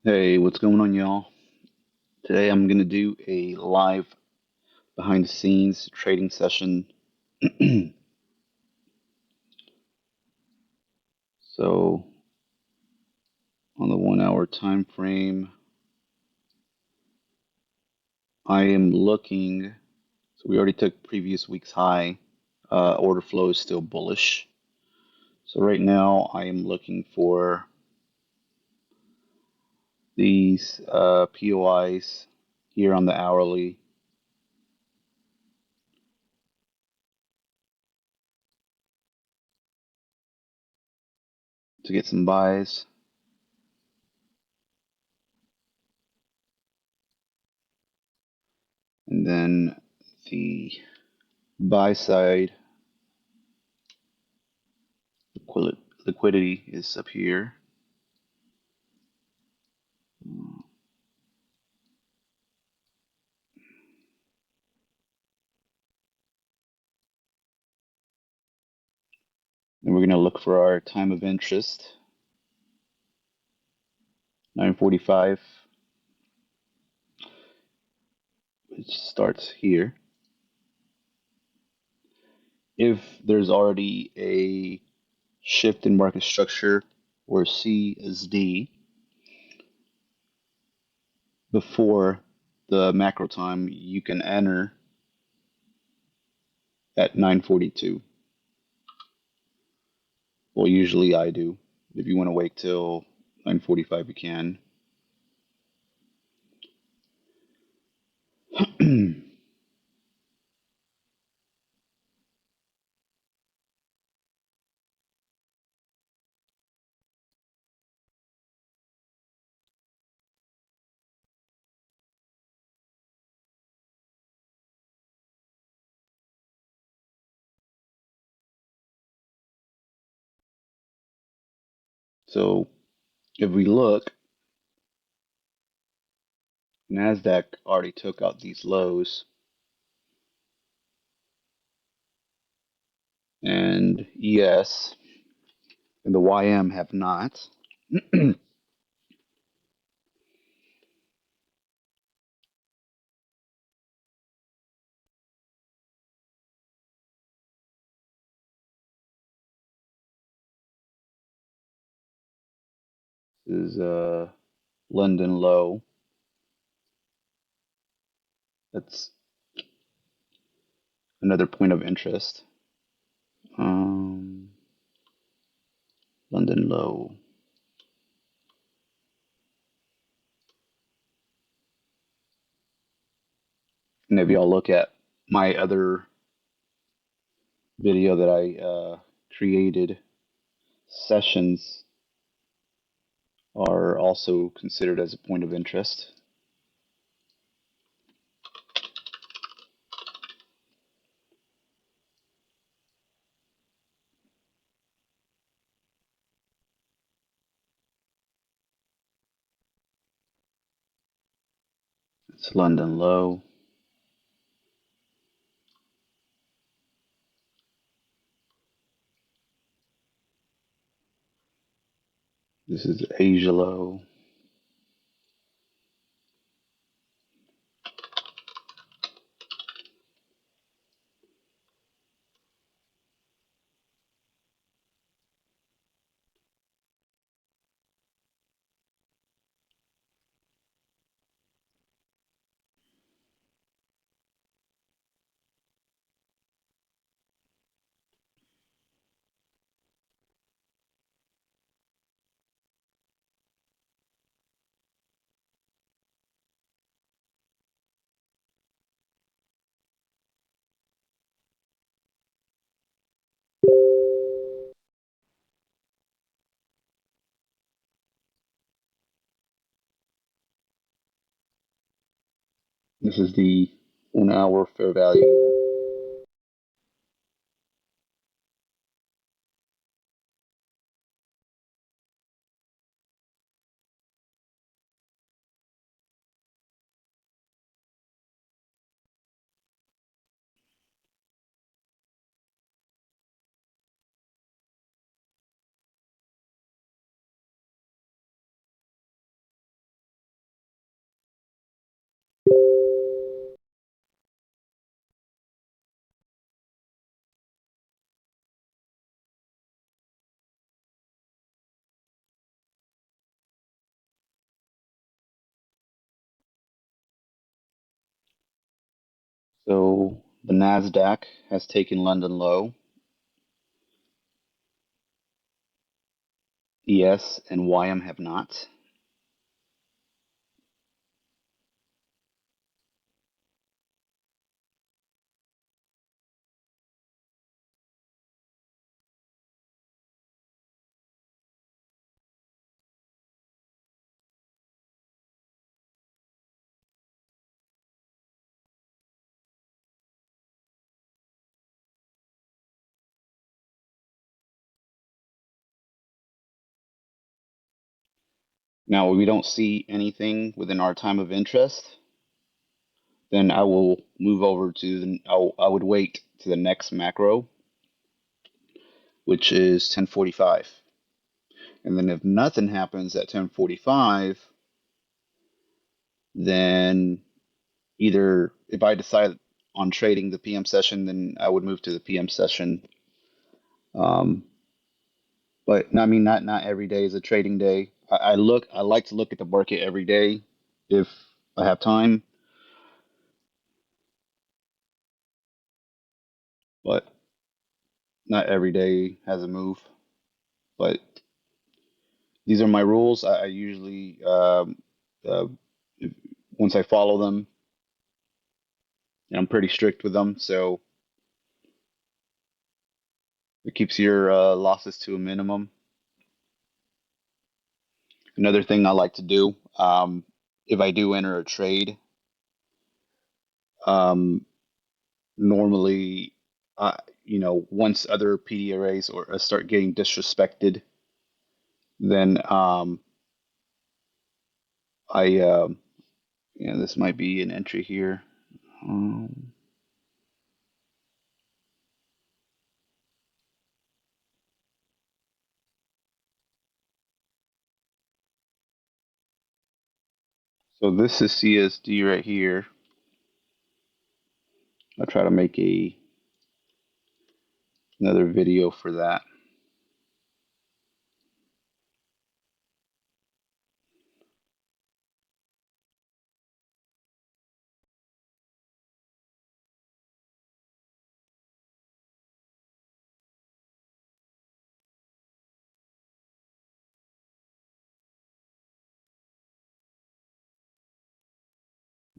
Hey, what's going on, y'all? Today I'm going to do a live behind the scenes trading session. So, on the 1 hour time frame, I am looking. So, we already took previous week's high. Order flow is still bullish. So, right now, I am looking for these POIs here on the hourly to get some buys. And then the buy side liquidity is up here. And we're going to look for our time of interest, 9:45, which starts here. If there's already a shift in market structure or CSD before the macro time, you can enter at 9:42. Well, usually I do. If you want to wait till 9:45, you can. So if we look, NASDAQ already took out these lows, and ES and the YM have not. This is London low. That's another point of interest. Um, London low. And if y'all look at my other video that I created, sessions are also considered as a point of interest. It's London low. This is Asia low. This is the 1 hour fair value. So the Nasdaq has taken London low. ES and YM have not. Now, if we don't see anything within our time of interest, then I will move over to I would wait to the next macro, which is 10:45. And then if nothing happens at 10:45, then either if I decide on trading the PM session, then I would move to the PM session. Um, but I mean, not every day is a trading day. I like to look at the market every day if I have time, but not every day has a move. But these are my rules. I usually uh, once I follow them, I'm pretty strict with them, so it keeps your losses to a minimum. Another thing I like to do, if I do enter a trade, um, normally, uh, once other PDRAs or start getting disrespected, then I, this might be an entry here. Um, so this is CSD right here. I'll try to make another video for that.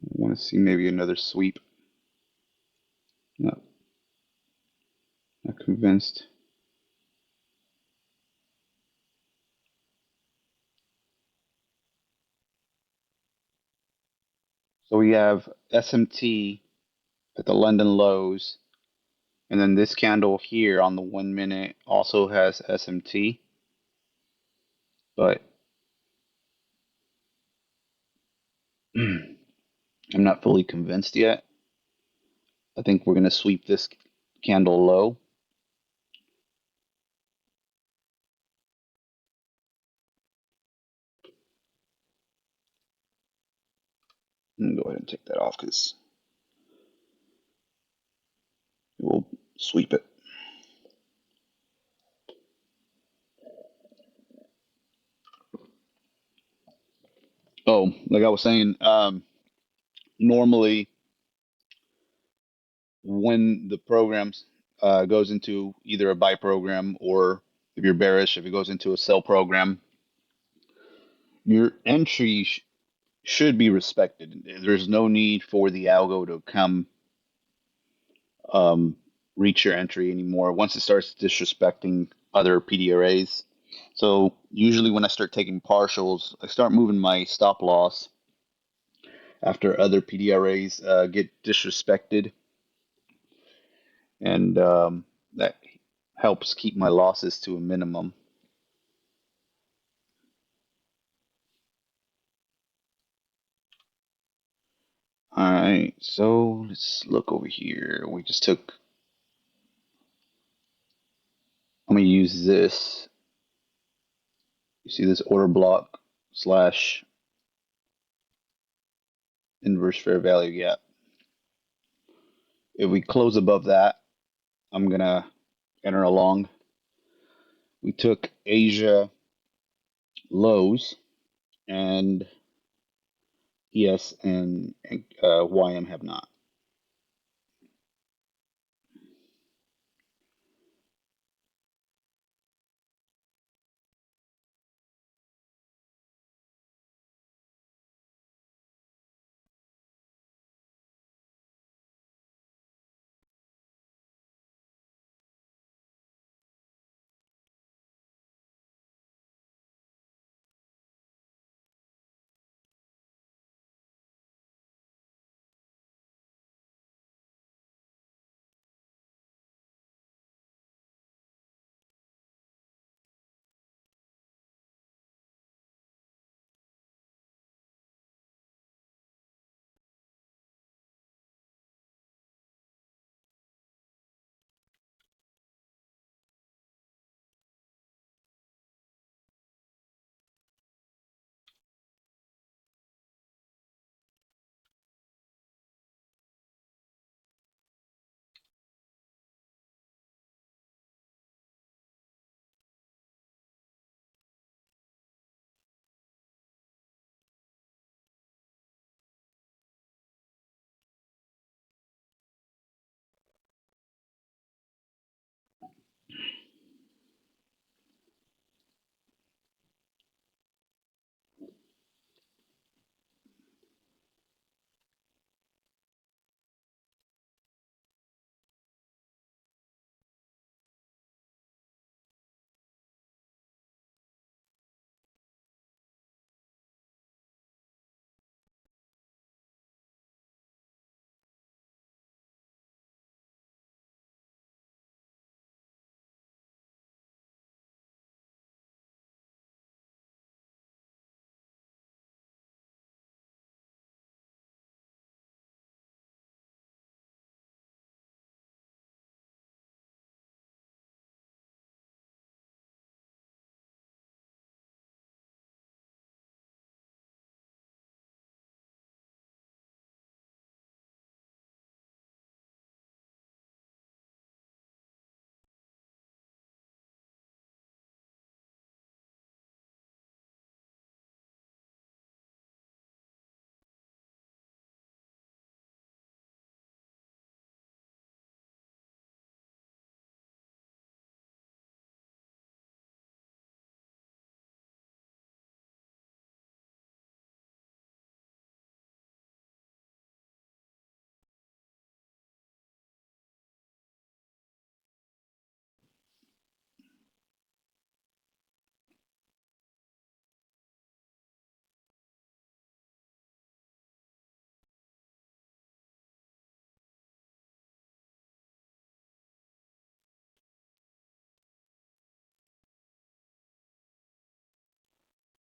I want to see maybe another sweep. Not, not convinced. So we have SMT at the London lows, and then this candle here on the 1 minute also has SMT, but I'm not fully convinced yet. I think we're going to sweep this candle low. I'm going to go ahead and take that off because it will sweep it. Oh, like I was saying, normally when the program goes into either a buy program or if you're bearish, if it goes into a sell program, your entry should be respected. There's no need for the algo to come um, reach your entry anymore once it starts disrespecting other PDRAs. So usually when I start taking partials, I start moving my stop loss after other PDRAs get disrespected, and that helps keep my losses to a minimum. All right, so let's look over here. We just took. I'm gonna use this. You see this order block slash inverse fair value gap. If we close above that, I'm gonna enter along. We took Asia lows, and ES and YM have not.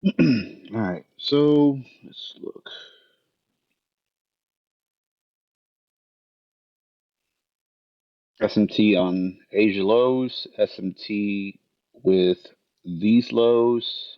All right, so let's look. SMT on Asia lows, SMT with these lows.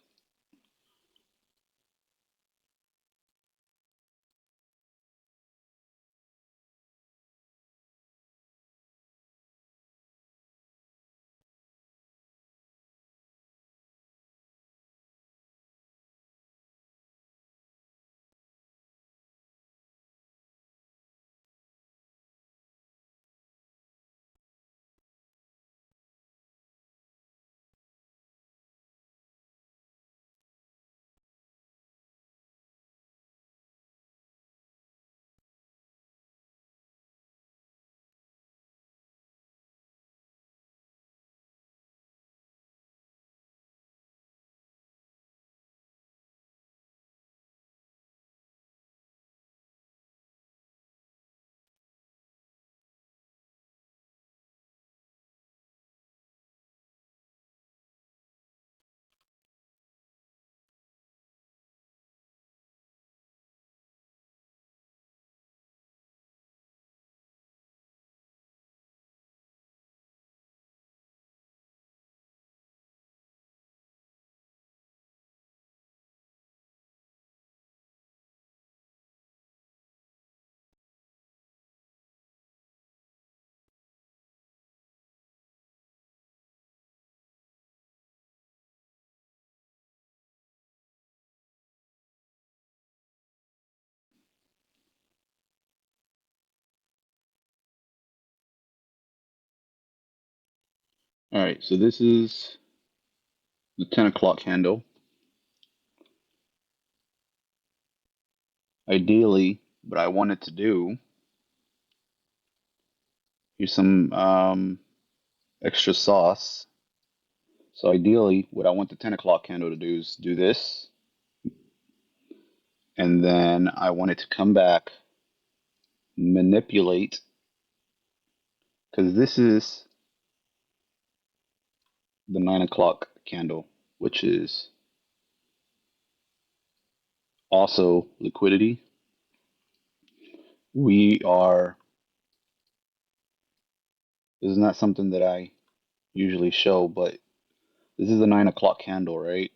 All right, so this is the 10 o'clock candle. Ideally, what I wanted to do, here's some extra sauce. So ideally, what I want the 10 o'clock candle to do is do this, and then I want it to come back, manipulate, because this is the 9 o'clock candle, which is also liquidity. We are, this is not something that I usually show, but this is the 9 o'clock candle, right?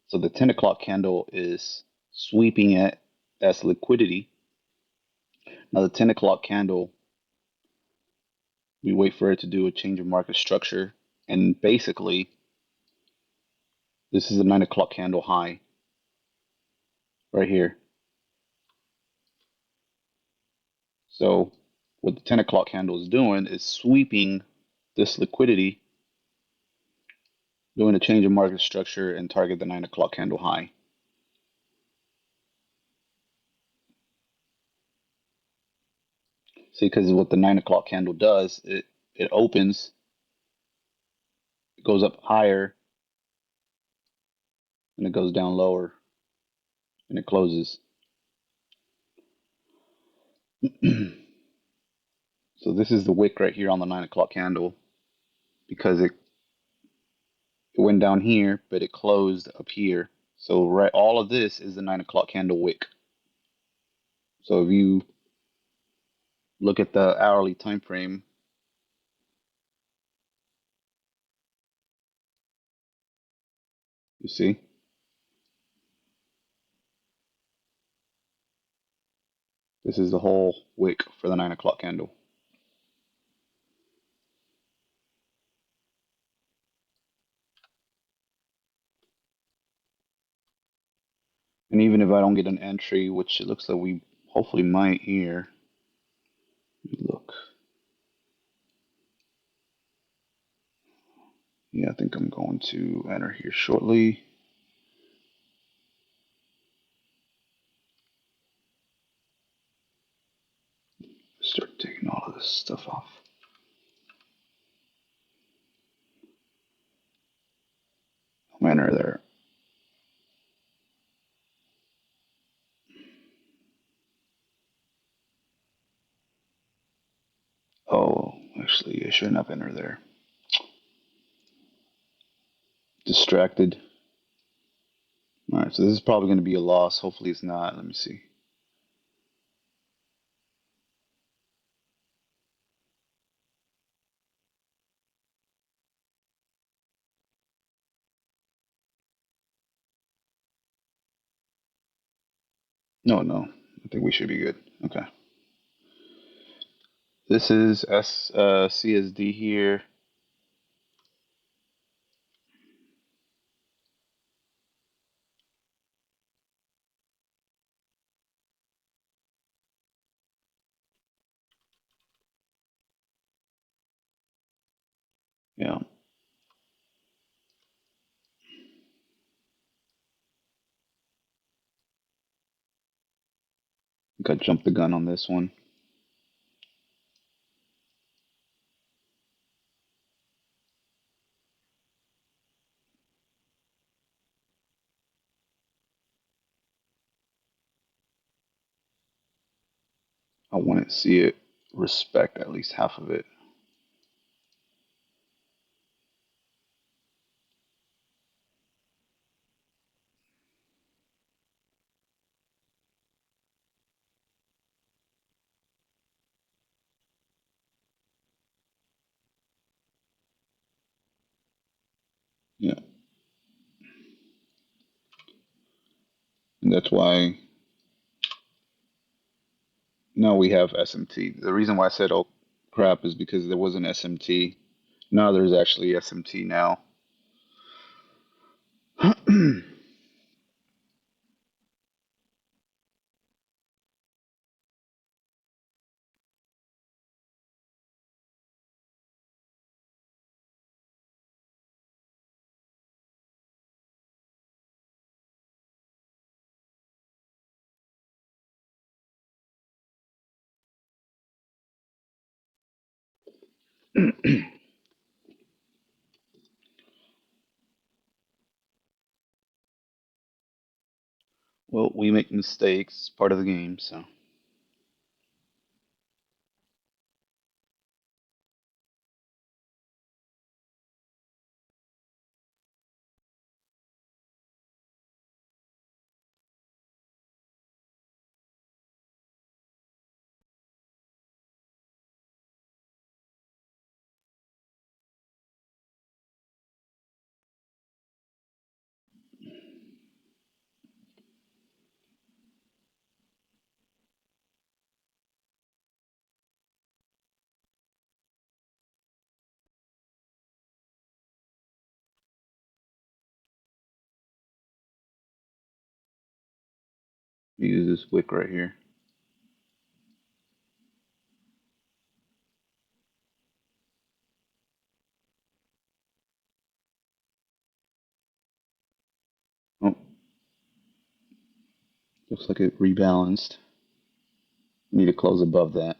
So the 10 o'clock candle is sweeping it as liquidity. Now the 10 o'clock candle, we wait for it to do a change of market structure. And basically, this is the 9 o'clock candle high right here. So what the 10 o'clock candle is doing is sweeping this liquidity, doing a change of market structure and target the 9 o'clock candle high. See, because what the 9 o'clock candle does, it opens, it goes up higher, and it goes down lower, and it closes. So this is the wick right here on the 9 o'clock candle because it went down here, but it closed up here. So right, all of this is the 9 o'clock candle wick. So if you look at the hourly time frame, you see this is the whole wick for the 9 o'clock candle. And even if I don't get an entry, which it looks like we hopefully might here, look. Yeah, I think I'm going to enter here shortly. Start taking all of this stuff off. I'm enter there. Oh, actually, I shouldn't have entered there. Distracted. All right, so this is probably going to be a loss. Hopefully it's not. Let me see. No, no. I think we should be good. Okay. This is CSD here. Yeah. I think I jumped the gun on this one. I want to see it respect at least half of it. Yeah. And that's why now we have SMT. The reason why I said, oh crap, is because there was an SMT. Now there's actually SMT now. Well, we make mistakes, part of the game, so. Use this wick right here. Oh, looks like it rebalanced. Need to close above that.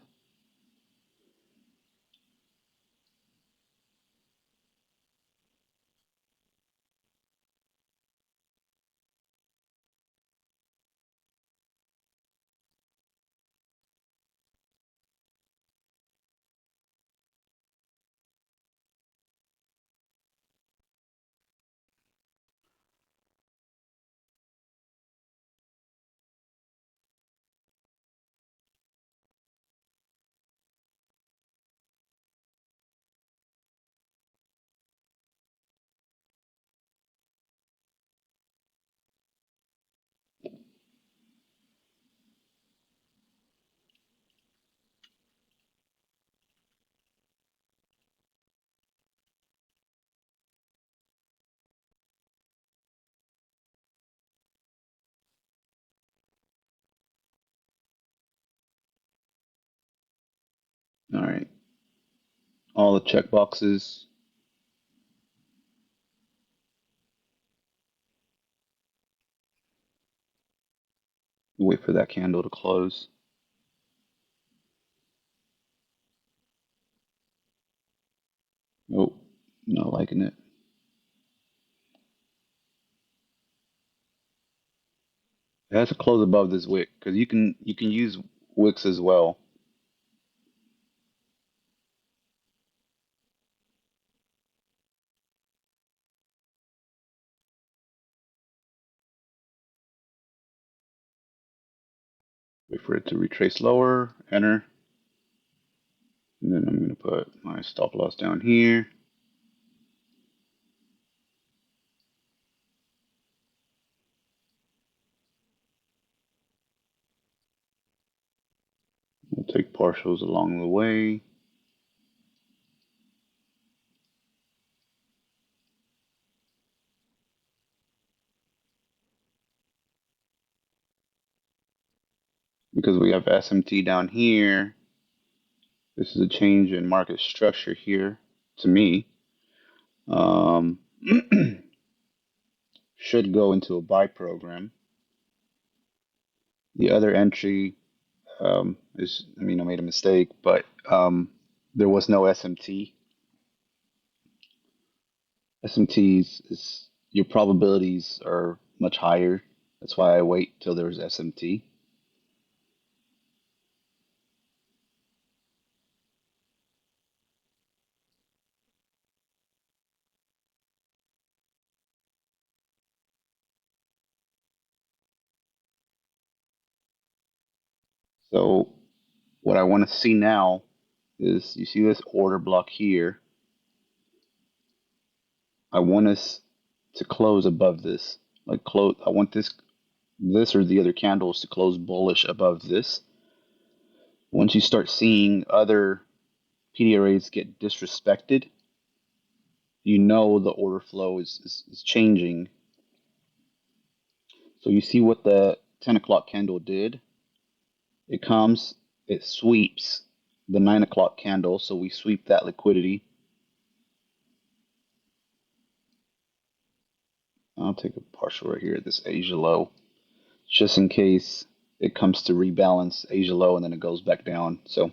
All right. All the check boxes. Wait for that candle to close. Oh, not liking it. It has to close above this wick because you can use wicks as well. Wait for it to retrace lower, enter, and then I'm going to put my stop loss down here. We'll take partials along the way. Because we have SMT down here, this is a change in market structure here to me. Um, should go into a buy program. The other entry is, I mean, I made a mistake, but there was no SMT. SMTs is your probabilities are much higher. That's why I wait till there's SMT. So what I want to see now is you see this order block here. I want us to close above this. Like close, I want this or the other candles to close bullish above this. Once you start seeing other PDRAs get disrespected, you know the order flow is changing. So you see what the 10 o'clock candle did. It comes, it sweeps the 9 o'clock candle, so we sweep that liquidity. I'll take a partial right here at this Asia low, just in case it comes to rebalance Asia low and then it goes back down. So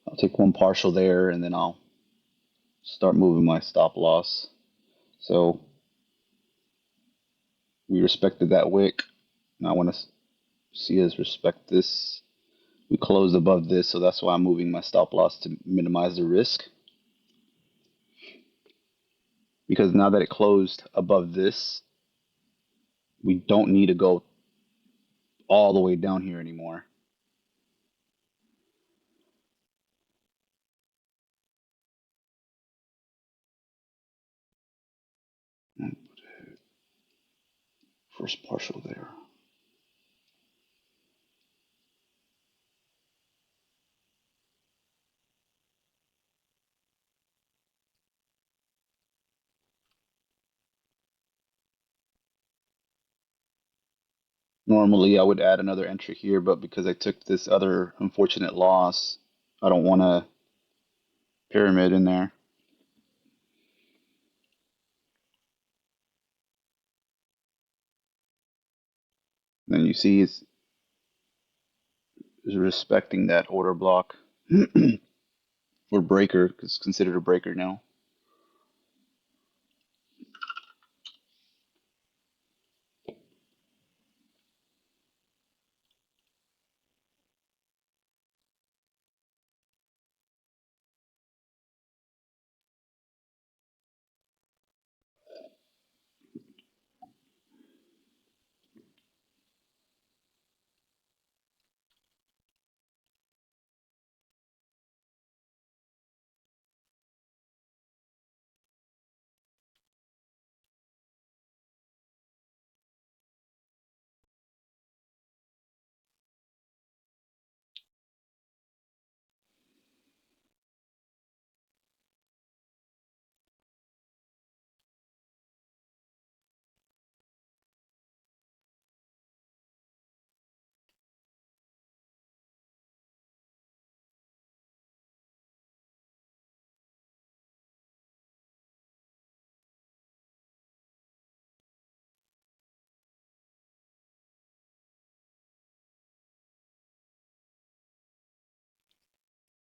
I'll take one partial there and then I'll start moving my stop loss. So we respected that wick. And I want to see us respect this. We closed above this, so that's why I'm moving my stop loss to minimize the risk. Because now that it closed above this, we don't need to go all the way down here anymore. First partial there. Normally I would add another entry here, but because I took this other unfortunate loss, I don't want a pyramid in there. Then you see it's respecting that order block for breaker, because it's considered a breaker now.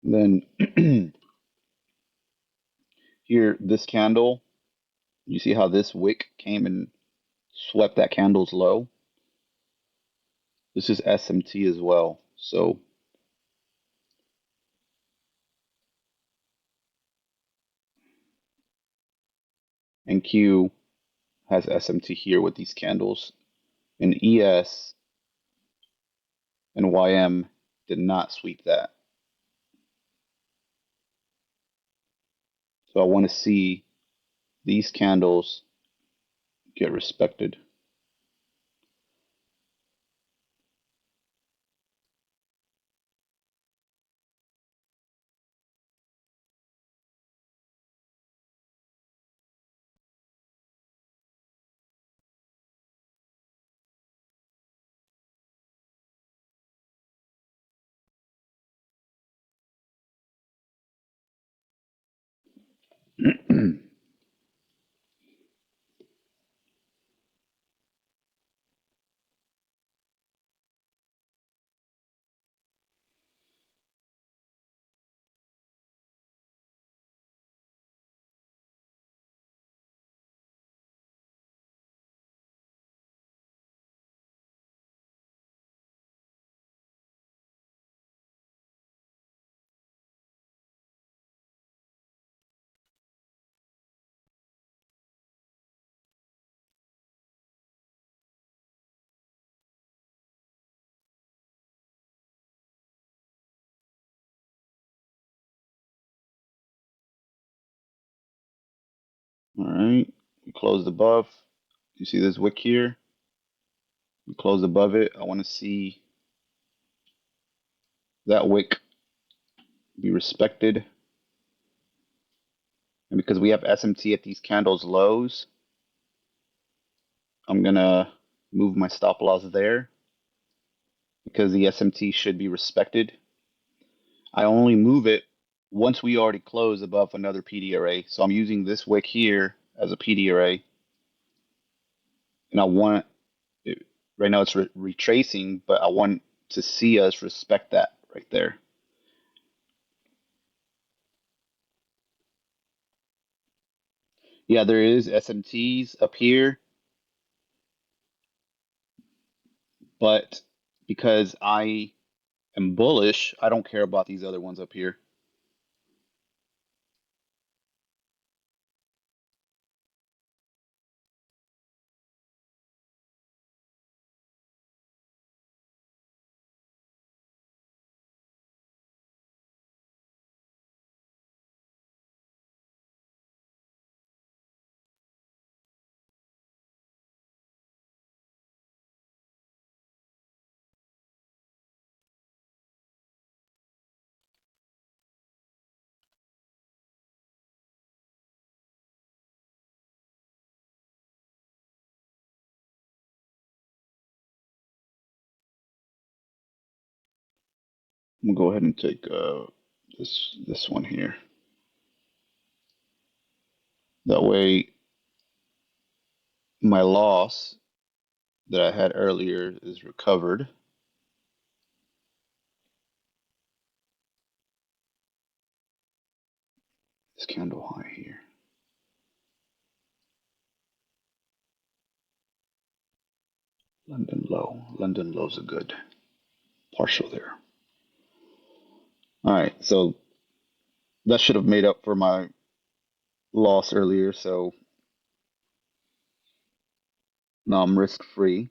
Then here, this candle, you see how this wick came and swept that candle's low? This is SMT as well. So, and Q has SMT here with these candles. And ES and YM did not sweep that. So I want to see these candles get respected. All right, we closed above. You see this wick here? We close above it. I want to see that wick be respected. And because we have SMT at these candles lows, I'm going to move my stop loss there because the SMT should be respected. I only move it once we already close above another PD array. So I'm using this wick here as a PD array. And I want it, right now it's retracing, but I want to see us respect that right there. Yeah, there is SMTs up here, but because I am bullish, I don't care about these other ones up here. I'm gonna go ahead and take this one here. That way, my loss that I had earlier is recovered. This candle high here. London low. London low's a good partial there. All right, so that should have made up for my loss earlier. So now I'm risk free.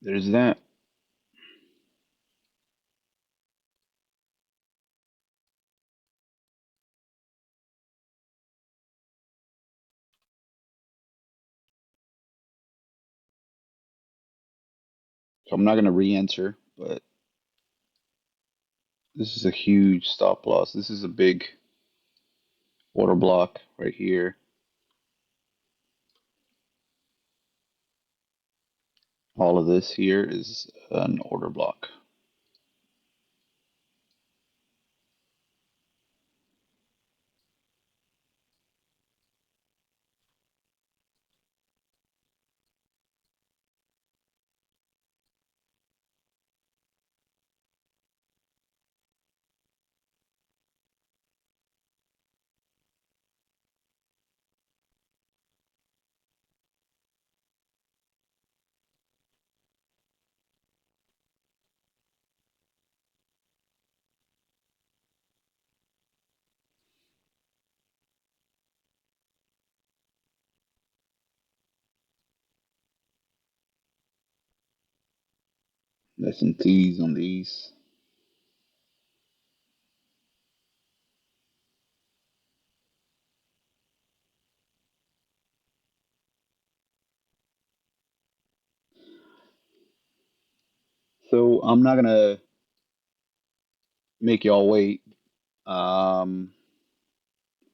There's that. So I'm not going to re-enter, but this is a huge stop loss. This is a big order block right here. All of this here is an order block. S&Ts on these. So I'm not going to make y'all wait. Um,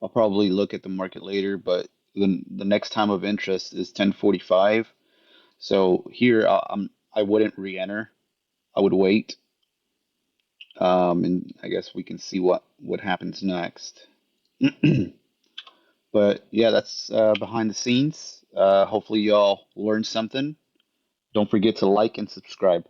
I'll probably look at the market later, but the next time of interest is 10:45. So here I wouldn't re-enter. I would wait, and I guess we can see what happens next. But yeah, that's behind the scenes. Hopefully y'all learned something. Don't forget to like and subscribe.